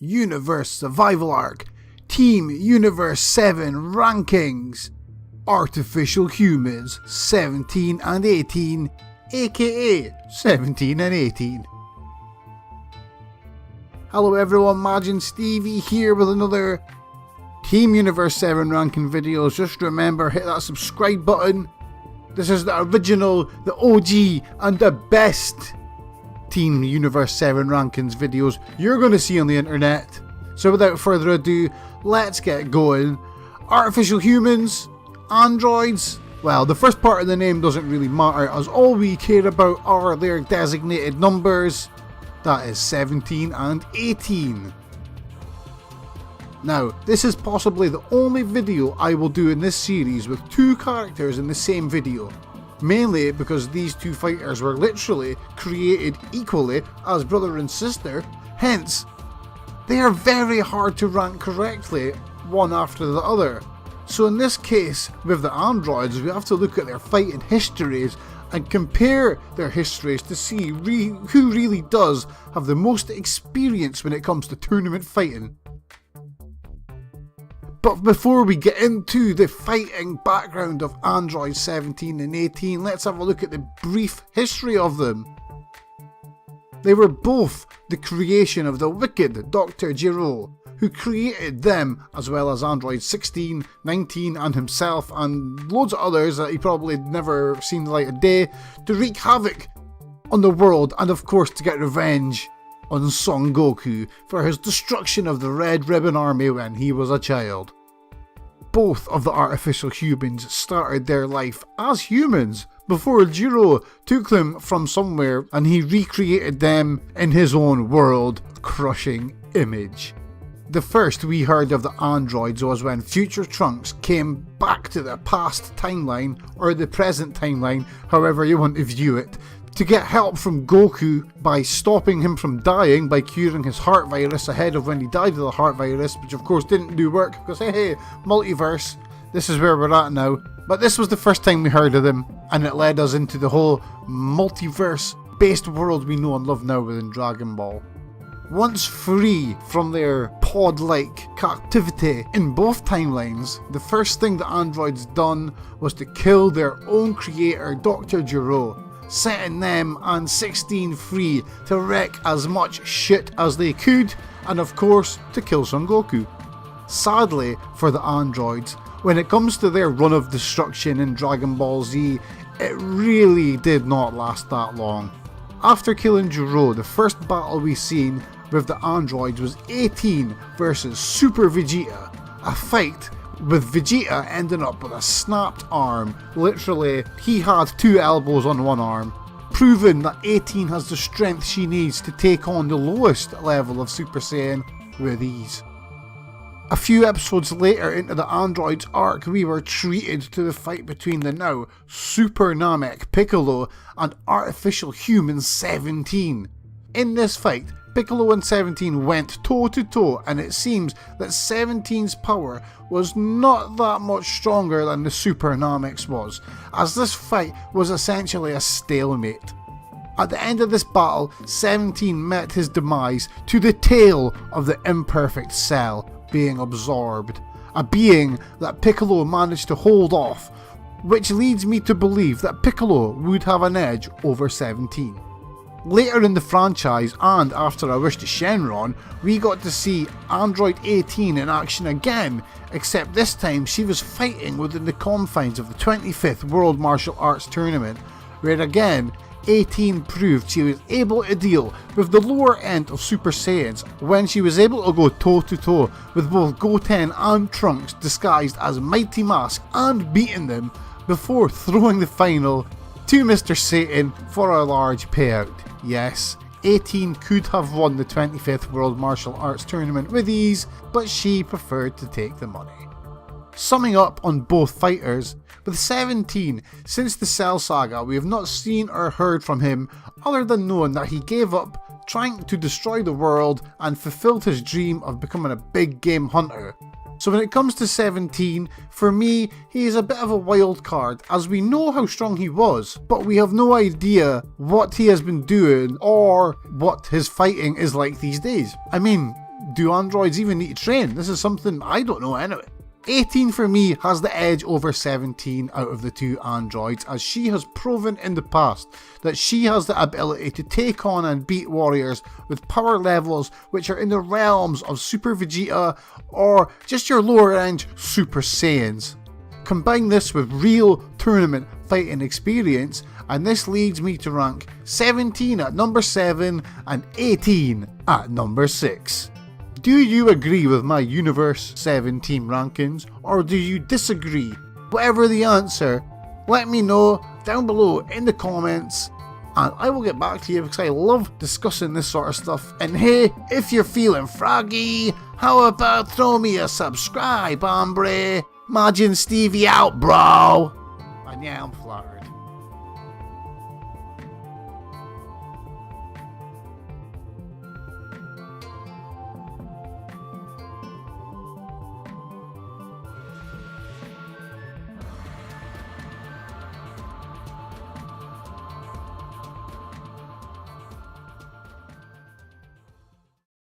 Universe Survival Arc, Team Universe 7 Rankings, Artificial Humans 17 and 18, aka 17 and 18. Hello everyone, Majin Stevie here with another Team Universe 7 ranking videos. Just remember, hit that subscribe button. This is the original, the OG, and the best Team Universe 7 rankings videos you're going to see on the internet. So without further ado, let's get going. Artificial humans, androids. Well, the first part of the name doesn't really matter, as all we care about are their designated numbers. That is 17 and 18. Now, this is possibly the only video I will do in this series with two characters in the same video. Mainly because these two fighters were literally created equally as brother and sister, hence, they are very hard to rank correctly one after the other. So in this case, with the androids, we have to look at their fighting histories and compare their histories to see who really does have the most experience when it comes to tournament fighting. But before we get into the fighting background of Android 17 and 18, let's have a look at the brief history of them. They were both the creation of the wicked Dr. Giro, who created them, as well as Android 16, 19 and himself and loads of others that he probably never seen the light of day, to wreak havoc on the world and of course to get revenge on Son Goku for his destruction of the Red Ribbon Army when he was a child. Both of the artificial humans started their life as humans before Jiro took them from somewhere and he recreated them in his own world-crushing image. The first we heard of the androids was when Future Trunks came back to the past timeline, or the present timeline, however you want to view it, to get help from Goku by stopping him from dying by curing his heart virus ahead of when he died of the heart virus, which of course didn't do work because hey, multiverse, this is where we're at now. But this was the first time we heard of them, and it led us into the whole multiverse based world we know and love now within Dragon Ball. Once free from their pod-like captivity in both timelines, the first thing the androids done was to kill their own creator, Dr. Giro, setting them and 16 free to wreck as much shit as they could, and of course to kill Son Goku. Sadly for the androids, when it comes to their run of destruction in Dragon Ball Z, it really did not last that long. After killing Jiro, the first battle we seen with the androids was 18 versus Super Vegeta, a fight with Vegeta ending up with a snapped arm. Literally, he had two elbows on one arm, proving that 18 has the strength she needs to take on the lowest level of Super Saiyan with ease. A few episodes later into the androids arc, we were treated to the fight between the now Super Namek Piccolo and Artificial Human 17. In this fight, Piccolo and 17 went toe to toe, and it seems that 17's power was not that much stronger than the Super Namek's was, as this fight was essentially a stalemate. At the end of this battle, 17 met his demise to the tail of the imperfect cell being absorbed, a being that Piccolo managed to hold off, which leads me to believe that Piccolo would have an edge over 17. Later in the franchise, and after I Wish to Shenron, we got to see Android 18 in action again, except this time she was fighting within the confines of the 25th World Martial Arts Tournament, where again, 18 proved she was able to deal with the lower end of Super Saiyans when she was able to go toe to toe with both Goten and Trunks disguised as Mighty Mask and beating them before throwing the final to Mr. Satan for a large payout. Yes, 18 could have won the 25th World Martial Arts Tournament with ease, but she preferred to take the money. Summing up on both fighters, with 17, since the Cell Saga we have not seen or heard from him other than knowing that he gave up trying to destroy the world and fulfilled his dream of becoming a big game hunter. So when it comes to 17, for me, he is a bit of a wild card, as we know how strong he was, but we have no idea what he has been doing or what his fighting is like these days. I mean, do androids even need to train? This is something I don't know anyway. 18 for me has the edge over 17 out of the two androids, as she has proven in the past that she has the ability to take on and beat warriors with power levels which are in the realms of Super Vegeta or just your lower range Super Saiyans. Combine this with real tournament fighting experience and this leads me to rank 17 at number 7 and 18 at number 6. Do you agree with my Universe 7 team rankings, or do you disagree? Whatever the answer, let me know down below in the comments, and I will get back to you because I love discussing this sort of stuff. And hey, if you're feeling froggy, how about throw me a subscribe, hombre? Majin Stevie out, bro! And yeah, I'm flattered.